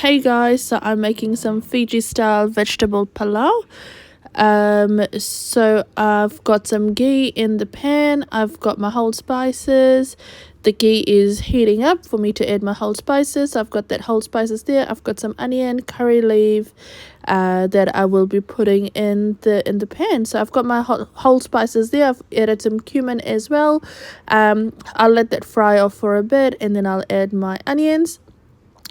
Hey guys, so I'm making some Fiji style vegetable palau. So I've got some ghee in the pan. I've got my whole spices. The ghee is heating up for me to add my whole spices. I've got that whole spices there. I've got some onion, curry leaf, that I will be putting in the pan. So I've got my whole spices there. I've added some cumin as well. I'll let that fry off for a bit, and then I'll add my onions.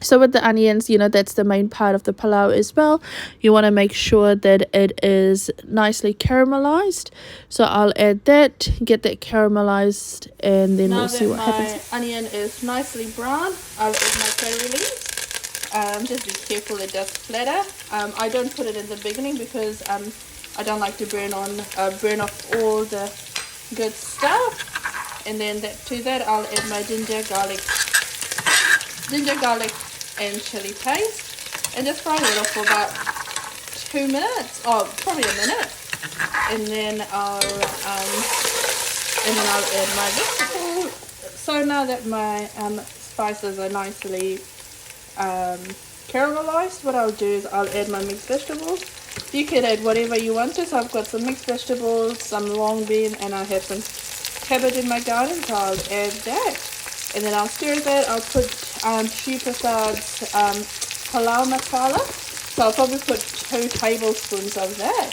So with the onions, that's the main part of the palau as well. You want to make sure that it is nicely caramelized. So I'll add that, get that caramelized, and then we'll see what happens. Now that my onion is nicely brown, I'll add my curry leaves. Just be careful it does splatter. I don't put it in the beginning because I don't like to burn off all the good stuff. And then to that I'll add my ginger garlic and chili paste, and just fry it off for about 2 minutes, or probably a minute, and then I'll add my vegetables. So now that my spices are nicely caramelized, what I'll do is I'll add my mixed vegetables. You can add whatever you want to. So I've got some mixed vegetables, some long bean, and I have some cabbage in my garden, so I'll add that. And then I'll stir that. I'll put Shri Prasad's Palau masala. So I'll probably put 2 tablespoons of that.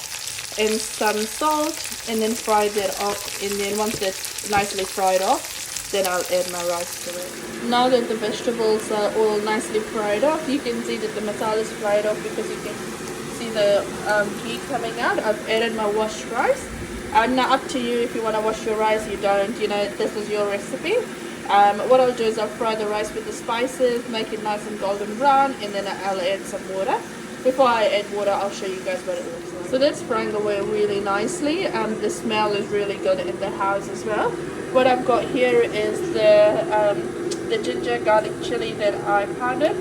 And some salt. And then fry that off. And then once that's nicely fried off, then I'll add my rice to it. Now that the vegetables are all nicely fried off, you can see that the masala is fried off because you can see the ghee coming out. I've added my washed rice. Now up to you if you want to wash your rice, you don't. This is your recipe. What I'll do is I'll fry the rice with the spices, make it nice and golden brown, and then I'll add some water. Before I add water, I'll show you guys what it looks like. So that's frying away really nicely. The smell is really good in the house as well. What I've got here is the ginger garlic chili that I pounded.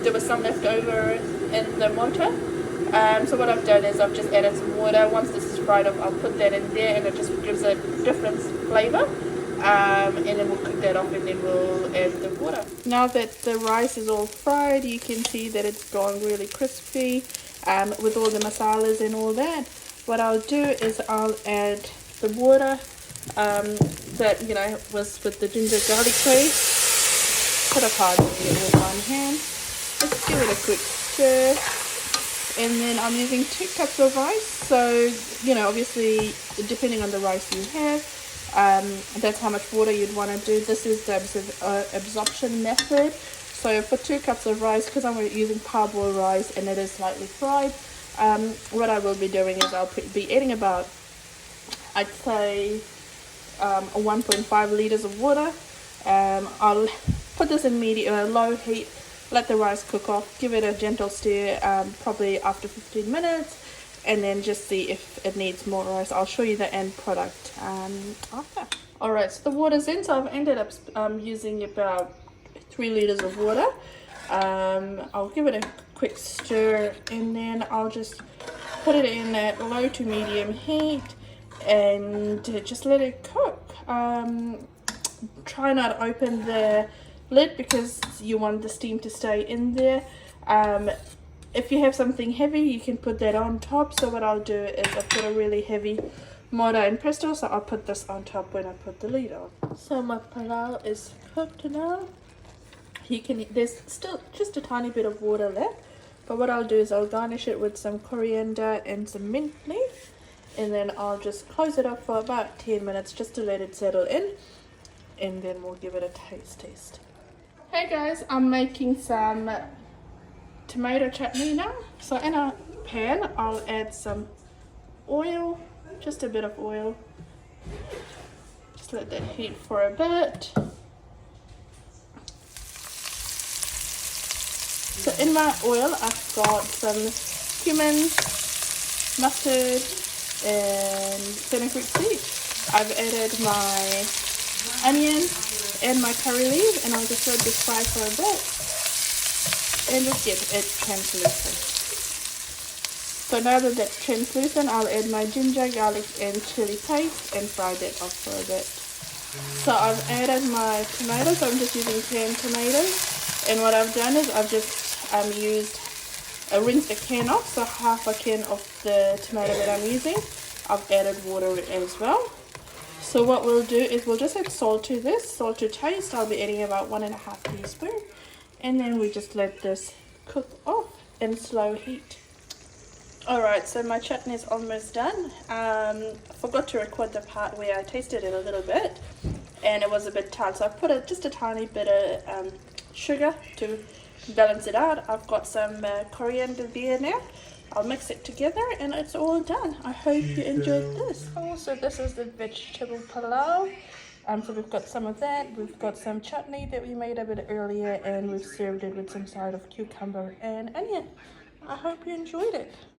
There was some left over in the mortar. So what I've done is I've just added some water. Once this is fried up, I'll put that in there, and it just gives a different flavor. And then we'll cook that off, and then we'll add the water. Now that the rice is all fried, you can see that it's gone really crispy with all the masalas and all that. What I'll do is I'll add the water that was with the ginger garlic paste. Put a hard with one hand. Just give it a quick stir. And then I'm using 2 cups of rice. So obviously depending on the rice you have, that's how much water you'd want to do. This is the absorption method. So for 2 cups of rice, because I'm using parboiled rice and it is slightly fried, what I will be doing is I'll be adding about, I'd say, 1.5 liters of water. I'll put this in low heat, let the rice cook off, give it a gentle stir, probably after 15 minutes. And then just see if it needs more rice. I'll show you the end product after. Alright, so the water's in. So I've ended up using about 3 liters of water. I'll give it a quick stir, and then I'll just put it in at low to medium heat and just let it cook. Try not to open the lid because you want the steam to stay in there. If you have something heavy, you can put that on top. So what I'll do is I've got a really heavy mortar and pestle, so I'll put this on top when I put the lid on. So my palau is cooked now. There's still just a tiny bit of water left, but what I'll do is I'll garnish it with some coriander and some mint leaf, and then I'll just close it up for about 10 minutes just to let it settle in, and then we'll give it a taste. Hey guys, I'm making some tomato chutney now. So in a pan I'll add some oil, just a bit of oil. Just let that heat for a bit. So in my oil I've got some cumin, mustard, and fenugreek seed. I've added my onion and my curry leaf, and I'll just let this fry for a bit and just get it translucent. So now that that's translucent, I'll add my ginger, garlic, and chili paste and fry that off for a bit. So I've added my tomatoes. I'm just using canned tomatoes, and what I've done is I've just used, I rinsed a can off, so half a can of the tomato that I'm using. I've added water as well. So what we'll do is we'll just add salt to this, salt to taste. I'll be adding about 1.5 teaspoons. And then we just let this cook off in slow heat. Alright, so my chutney is almost done. I forgot to record the part where I tasted it a little bit and it was a bit tart, so I put just a tiny bit of sugar to balance it out. I've got some coriander there now. I'll mix it together and it's all done. I hope you enjoyed this. So this is the vegetable palau. So we've got some of that, we've got some chutney that we made a bit earlier, and we've served it with some side of cucumber and onion. I hope you enjoyed it.